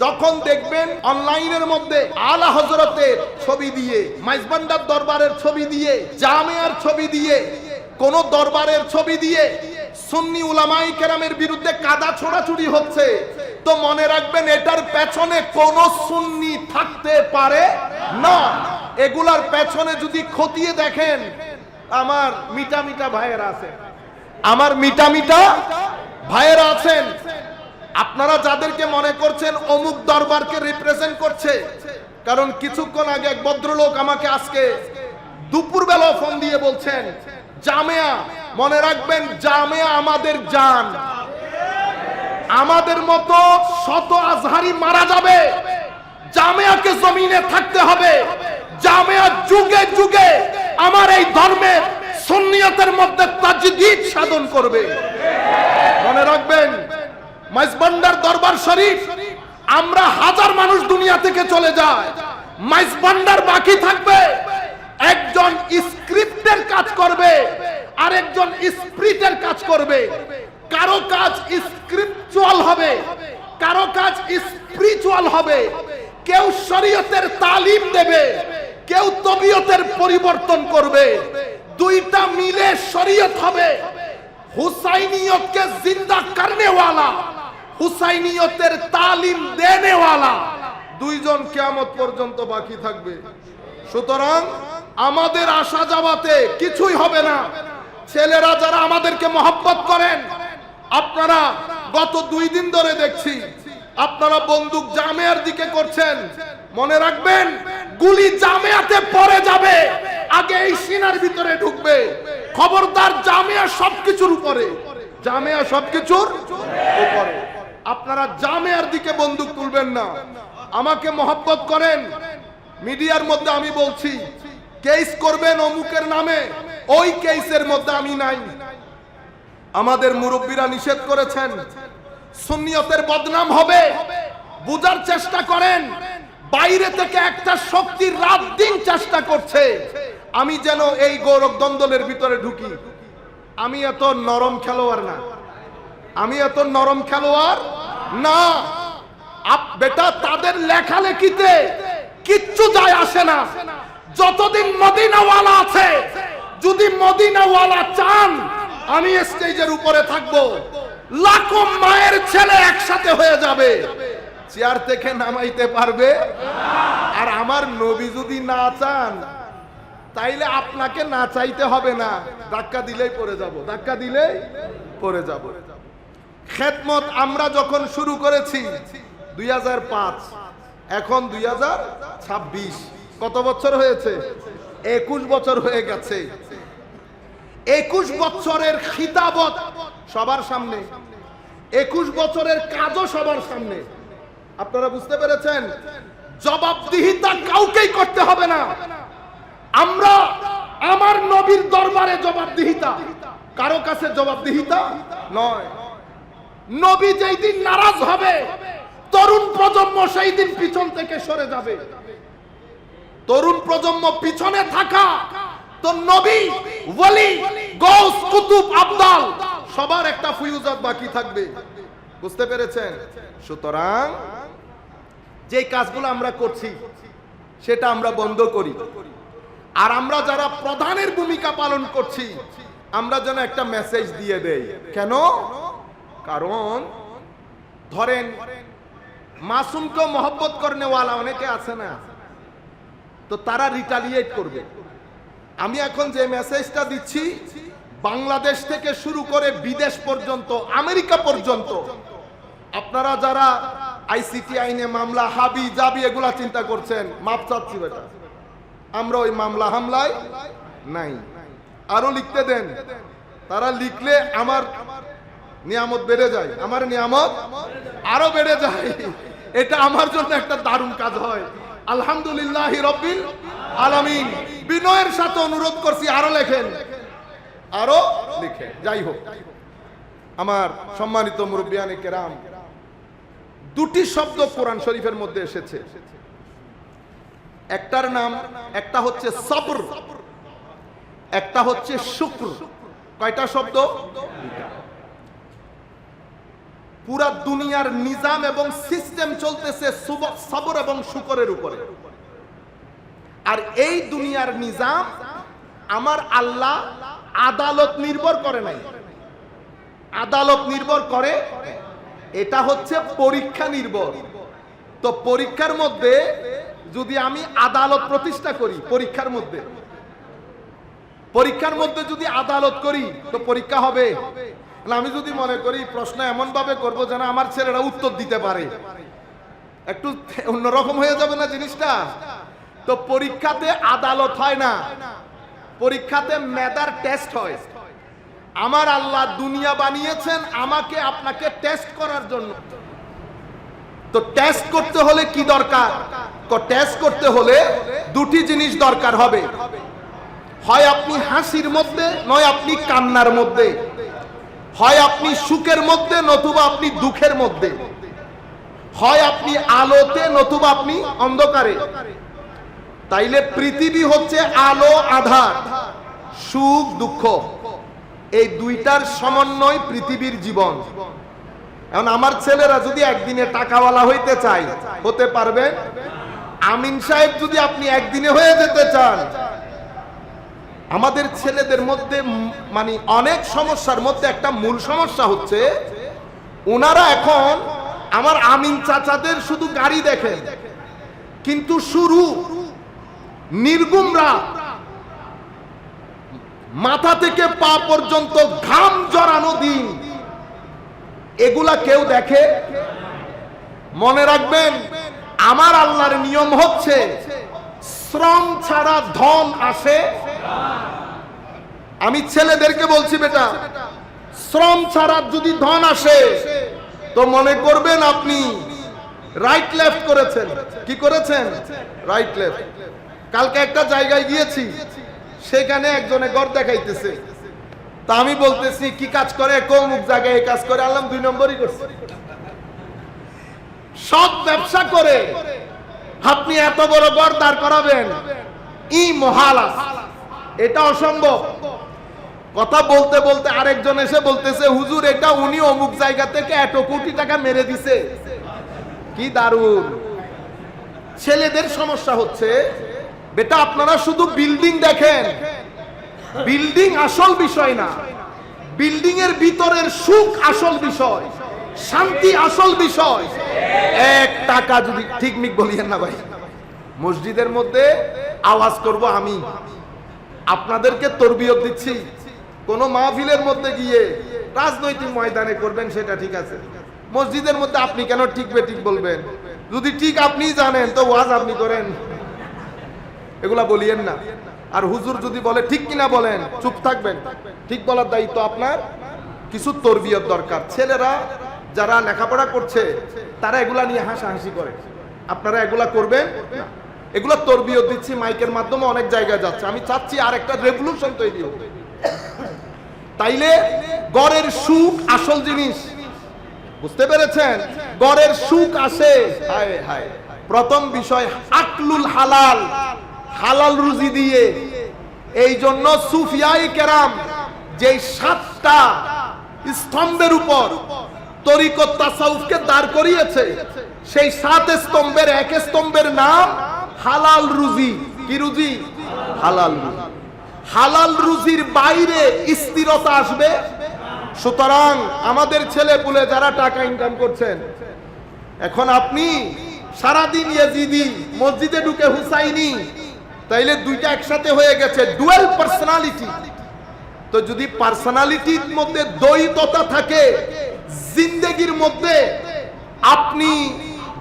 যখন দেখবেন অনলাইনের মধ্যে আলা হযরতের ছবি দিয়ে, মাইজবান্ডার দরবারের ছবি দিয়ে, জামিয়ার ছবি দিয়ে, কোন দরবারের ছবি দিয়ে সুন্নি উলামায়ে কেরামের বিরুদ্ধে কাদা ছোড়াছুড়ি হচ্ছে, তো মনে রাখবেন এটার পেছনে কোন সুন্নি থাকতে পারে না। এগুলার পেছনে যদি খতিয়ে দেখেন, আমার মিটা মিটা ভাইয়েরা আছেন, আমার মিটা মিটা ভাইয়েরা আছেন, আপনারা যাদেরকে মনে করছেন অমুক দরবারকে রিপ্রেজেন্ট করছে, কারণ কিছুক্ষণ আগে এক ভদ্রলোক আমাকে আজকে দুপুরবেলা ফোন দিয়ে বলছেন জামিয়া, মনে রাখবেন জামিয়া আমাদের জান, আমাদের মতো শত আজহারি মারা যাবে, জামিয়াকে জমিনে থাকতে হবে, জামিয়া যুগে যুগে আমার এই ধর্মের সুন্নিয়তের মধ্যে তাজদীদ সাধন করবে। মনে রাখবেন মাইজবান্ডার দরবার শরীফ, আমরা হাজার মানুষ দুনিয়া থেকে চলে যায়, মাইজবান্ডার বাকি থাকবে। একজন স্ক্রিপ্টের কাজ করবে আর একজন স্পিরিটের কাজ করবে। কারো কাজ স্ক্রিপচুয়াল হবে, কারো কাজ স্পিরিচুয়াল হবে। কেউ শরীয়তের তালিম দেবে, কেউ তবিয়তের পরিবর্তন করবে। দুইটা মিলে শরীয়ত হবে। হুসাইনিয়ত কে জিন্দা করনে ওয়ালা, হুসাইনিয়তের তালিম দেনে ওয়ালা, দুইজন কিয়ামত পর্যন্ত বাকি থাকবে। সুতরাং আমাদের আসা যাওয়াতে কিছুই হবে না। ছেলেরা যারা আমাদেরকে মহব্বত করেন, আপনারা গত 2 দিন ধরে দেখছি আপনারা বন্দুক জামিয়ার দিকে করছেন। মনে রাখবেন গুলি জামিয়াতে পড়ে যাবে, আগে এই সিনার ভিতরে ঢুকবে। খবরদার, জামিয়া সবকিছুর উপরে, জামিয়া সবকিছুর উপরে। আপনারা জামিয়ার দিকে বন্দুক তুলবেন না। আমাকে মহব্বত করেন, মিডিয়ার মধ্যে আমি বলছি কেস করবেন অমুকের নামে, ওই কেসের মধ্যে আমি নাই। আমাদের মুরব্বীরা নিষেধ করেছেন, সুন্নিয়তের বদনাম হবে। বুঝার চেষ্টা করেন, বাইরে থেকে একটা শক্তি রাত দিন চেষ্টা করছে আমি যেন এই গৌরব দ্বন্দ্বের ভিতরে ঢুকি। আমি এত নরম খেলোয়াড় না, আমি এত নরম খেলোয়াড় না। বেটা, তাদের লেখালেখিতে কিচ্ছু যায় আসে না। যতদিন মদিনাওয়ালা আছে, যদি মদিনাওয়ালা চান আমি স্টেজের উপরে থাকবো, লাখো মায়ের ছেলে একসাথে হয়ে যাবে, চেয়ার থেকে নামাইতে পারবে। আর আমার নবী যদি না চান, তাইলে আপনাকে না চাইতে হবে না, ধাক্কা দিলেই পড়ে যাব, ধাক্কা দিলেই পড়ে যাব। খেদমত আমরা যখন শুরু করেছি 2005, এখন 2026, কত বছর হয়েছে? 21 বছর হয়ে গেছে। 21 বছরের খিতাবত সবার সামনে, 21 বছরের কাজও সবার সামনে। আপনারা বুঝতে পেরেছেন? জবাবদিহিতা কাউকেই করতে হবে না। আমরা আমার নবীর দরবারে জবাবদিহিতা, কারো কাছে জবাবদিহিতা নয়। নবী যেই দিন নারাজ হবে, তরুণ প্রজন্ম সেই দিন পিছন থেকে সরে যাবে। তরুণ প্রজন্ম পিছনে থাকা তো নবী, ওলি, গৌস, কুতুব, আবদাল সবার একটা ফুয়ুজাত বাকি থাকবে। বুঝতে পেরেছেন? সুতরাং যে কাজগুলো আমরা করছি সেটা আমরা বন্ধ করি। আর আমরা যারা প্রধানের ভূমিকা পালন করছি, আমরা যেন একটা মেসেজ দিয়ে দেই। কেন? কারণ ধরেন মাসুমকে মহব্বত করনে ওয়ালা অনেকে আছে না, তো তারা রিটালিয়েট করবে। আমি এখন যে মেসেজটা দিচ্ছি, বাংলাদেশ থেকে শুরু করে বিদেশ পর্যন্ত, আমেরিকা পর্যন্ত, আপনারা যারা আইসিটি আইনে মামলা হাবি জাবি এগুলা চিন্তা করছেন, মাপ চাচ্ছি বেটা, আমরা ওই মামলা হামলায় নাই। আরো লিখতে দেন, তারা লিখলে আমার নিয়ামত বেড়ে যায়, আমার নিয়ামত আরো বেড়ে যায়। এটা আমার জন্য একটা দারুণ কাজ হয়। আলহামদুলিল্লাহ রাব্বিল আলামিন। বিনয়ের সাথে অনুরোধ করছি আরো লেখেন, আরো লিখেন। যাই হোক, আমার সম্মানিত মুরব্বিয়ানে কেরাম, 2টি শব্দ কোরআন শরীফের মধ্যে এসেছে। একটার নাম, একটা হচ্ছে সবর, একটা হচ্ছে শুকর। কয়টা শব্দ? পুরা দুনিয়ার নিজাম এবং সিস্টেম চলতেছে সবর এবং শুকরের উপরে। আর এই দুনিয়ার নিজাম আমার আল্লাহ আদালত নির্ভর করে নাই, আদালত নির্ভর করে, এটা হচ্ছে পরীক্ষা নির্ভর। তো পরীক্ষার মধ্যে যদি আমি আদালত প্রতিষ্ঠা করি, পরীক্ষার মধ্যে যদি আদালত করি তো পরীক্ষা হবে। আমি যদি মনে করি প্রশ্ন এমন ভাবে করবো যেন আমার ছেলেরা উত্তর দিতে পারে, একটু অন্যরকম হয়ে যাবে না জিনিসটা? তো পরীক্ষাতে আদালত হয় না, পরীক্ষাতে মেধার টেস্ট হয়। আমার আল্লাহ দুনিয়া বানিয়েছেন আমাকে আপনাকে টেস্ট করার জন্য। তো টেস্ট করতে হলে কি দরকার? টেস্ট করতে হলে দুটি জিনিস দরকার হবে, হয় আপনি হাসির মধ্যে, নয় আপনি কান্নার মধ্যে, হয় আপনি সুখের মধ্যে, নতুবা আপনি দুঃখের মধ্যে, হয় আপনি আলোতে, নতুবা আপনি অন্ধকারে। তাইলে পৃথিবী হচ্ছে আলো আধার, সুখ দুঃখ, এই দুইটার সমন্বয় পৃথিবীর জীবন। এখন আমার ছেলেরা যদি একদিনে টাকাওয়ালা হইতে চায়, হতে পারবেন? আমিন সাহেব যদি আপনি একদিনে হয়ে যেতে চান, আমাদের ছেলেদের মধ্যে মানে অনেক সমস্যার মধ্যে একটা মূল সমস্যা হচ্ছে ওনারা এখন আমার আমিন চাচাদের শুধু গাড়ি দেখেন, কিন্তু শুরু নির্গুমরা মাথা থেকে পা পর্যন্ত ঘাম জড়ানো দিন, এগুলা কেউ দেখে? মনে রাখবেন, আমার আল্লাহর নিয়ম হচ্ছে শ্রম ছাড়া ধন আসে। আমি ছেলেদেরকে বলছি, বেটা শ্রম ছাড়া যদি ধন আসে তো মনে করবেন আপনি রাইট লেফট করেছেন। কি করেছেন? Right left. কালকে একটা জায়গায় গিয়েছি, সেখানে একজনে ঘর দেখাইতেছে, তা আমি বলতেছি কি কাজ করে? কোমুক জায়গায় এই কাজ করে। আল্লাহ 2 নম্বরই করছে। সব ব্যবসা করে আপনি এত বড় ঘর দাঁড় করাবেন, ই মহালাস, এটা অসম্ভব। কথা বলতে বলতে আরেকজন এসে বলতেছে, হুজুর এটা উনি অমুক জায়গা থেকে এত কোটি টাকা মেরে দিছে। কি দারুণ! ছেলেদের সমস্যা হচ্ছে, বেটা আপনারা শুধু বিল্ডিং দেখেন, বিল্ডিং আসল বিষয় না, বিল্ডিং এর ভিতরের সুখ আসল বিষয়, শান্তি আসল বিষয়। 1 টাকা যদি, ঠিক মিক বলিয়েন না ভাই, মসজিদের মধ্যে আওয়াজ করব আমি, আপনাদেরকে তরবিয়ত দিচ্ছি। কোন মাহফিলের মধ্যে গিয়ে রাজনৈতিক ময়দানে করবেন সেটা ঠিক আছে, মসজিদের মধ্যে আপনি কেন ঠিক বেঠিক বলবেন? যদি ঠিক আপনি জানেন তো ওয়াজ আপনি করেন, এগুলা বলিয়েন না। আর হুজুর যদি বলে ঠিক কিনা বলেন, চুপ থাকবেন। ঠিক বলার দায়িত্ব আপনার। কিছু তরবিয়ত দরকার। ছেলেরা যারা লেখাপড়া করছে তারা এগুলা নিয়ে হাসাহাসি করে, আপনারা এগুলা করবেন না। এগুলা তরবিয়ত দিচ্ছি, মাইকের মাধ্যমে অনেক জায়গায় যাচ্ছে। আমি চাচ্ছি আর একটা রেভলিউশন তৈরি হোক। তাইলে গড়ের সুখ আসল জিনিস, বুঝতে পেরেছেন? গড়ের সুখ আসে হায় হায় প্রথম বিষয় আকলুল হালাল, হালাল রুজি দিয়ে। এই জন্য সুফিয়ায়ে কেরাম যে 7টা স্তম্ভের উপর তরিকত তাসাউফকে দাঁড় করিয়েছে, সেই 7 স্তম্ভের 1 স্তম্ভের নাম হালাল রুজি। কি রুজি? হালাল রুজি। হালাল রুজির বাইরে স্থিরতা আসবে। সুতরাং আমাদের ছেলে পুলে যারা টাকা ইনকাম করছেন, এখন আপনি সারাদিন ইয়াজিদি, মসজিদে ঢুকে হুসাইনি, তাইলে দুইটা একসাথে হয়ে গেছে, ডুয়াল পার্সোনালিটি। তো যদি পার্সোনালিটির মধ্যে দ্বৈততা থাকে, জিন্দেগির মধ্যে আপনি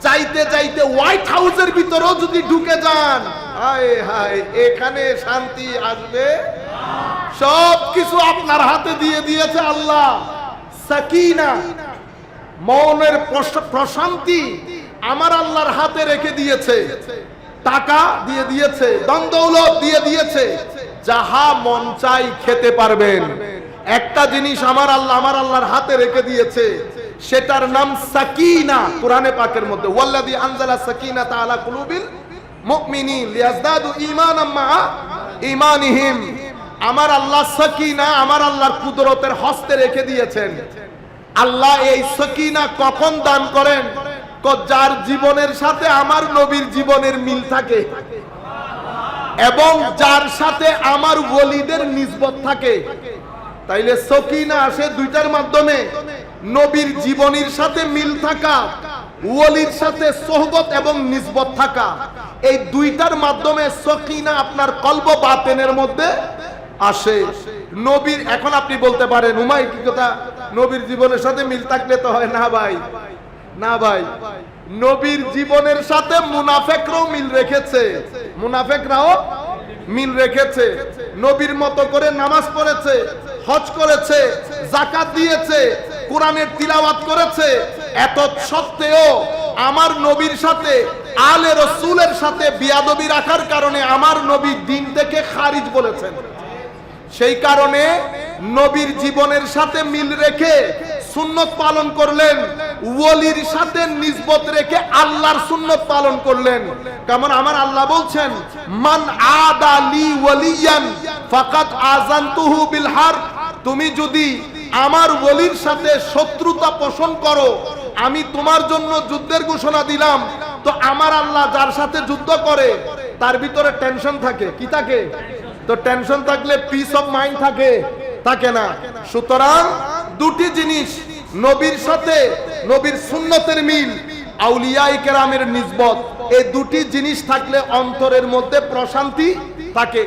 যাইতে যাইতে হোয়াইট হাউসের ভিতরেও যদি ঢুকে যান, হায় হায় এখানে শান্তি আসবে। সবকিছু আপনার হাতে দিয়ে দিয়েছে আল্লাহ। সাকিনা, মনের প্রশান্তি আমার আল্লাহর হাতে রেখে দিয়েছে। টাকা দিয়ে দিয়েছে, দন্দৌলত দিয়ে দিয়েছে, যাহা মন চাই খেতে পারবেন। একটা জিনিস আমার আল্লাহর হাতে রেখে দিয়েছে, সেটার নাম সাকিনা। কোরআনে পাকের মধ্যে ওয়াল্লাযী আনজালা সাকিনাতা আলা কুলুবিল মুমিনিন লিয়াজদাদু ঈমানাম মা ঈমানিহিম। আমার আল্লাহ সাকিনা আমার আল্লাহর কুদরতের হস্তে রেখে দিয়েছেন। আল্লাহ এই সকিনা কখন দান করেন? যার জীবনের সাথে আমার নবীর জীবনের মিল থাকে এবং যার সাথে আমার ওলিদের নিসবত থাকে। তাইলে সকিনা আসে দুইটার মাধ্যমে, নবীর জীবনীর সাথে মিল থাকা, ওলির সাথে সোহবত এবং নিসবত থাকা, এই দুইটার মাধ্যমে সকিনা আপনার কলব বাতেনের মধ্যে আসে। নবীর, এখন আপনি বলতে পারেন উমাই কি কথা, নবীর জীবনের সাথে মিল থাকলে তো হয় না ভাই, না ভাই, নবীর জীবনের সাথে মুনাফেকরাও মিল রেখেছে, মুনাফেকরাও মিল রেখেছে, নবীর মতো করে নামাজ পড়েছে, হজ করেছে, যাকাত দিয়েছে, কোরআনের তিলাওয়াত করেছে, এত সত্ত্বেও আমার নবীর সাথে আলে রাসূলের সাথে বিয়াদবি রাখার কারণে আমার নবী দিন থেকে খারিজ বলেছেন। সেই কারণে নবীর জীবনের সাথে মিল রেখে সুন্নত পালন করলেন, ওলির সাথে নিসবত রেখে আল্লাহর সুন্নত পালন করলেন। কেমন? আমার আল্লাহ বলছেন, মান আদা লি ওয়ালিয়ান ফাকাদ আযানতুহু বিল হারব। তুমি যদি আমার ওলির সাথে শত্রুতা পোষণ করো, আমি তোমার জন্য যুদ্ধের ঘোষণা দিলাম। তো আমার আল্লাহ যার সাথে যুদ্ধ করে তার ভিতরে টেনশন থাকে, কি থাকে? তো টেনশন থাকলে পিস অফ মাইন্ড থাকে, থাকে না। সুতরাং দুটি জিনিস, নবীর সাথে নবীর সুন্নতের মিল, আউলিয়ায়ে কেরামের নিসবত, এই দুটি জিনিস থাকলে অন্তরের মধ্যে প্রশান্তি থাকে।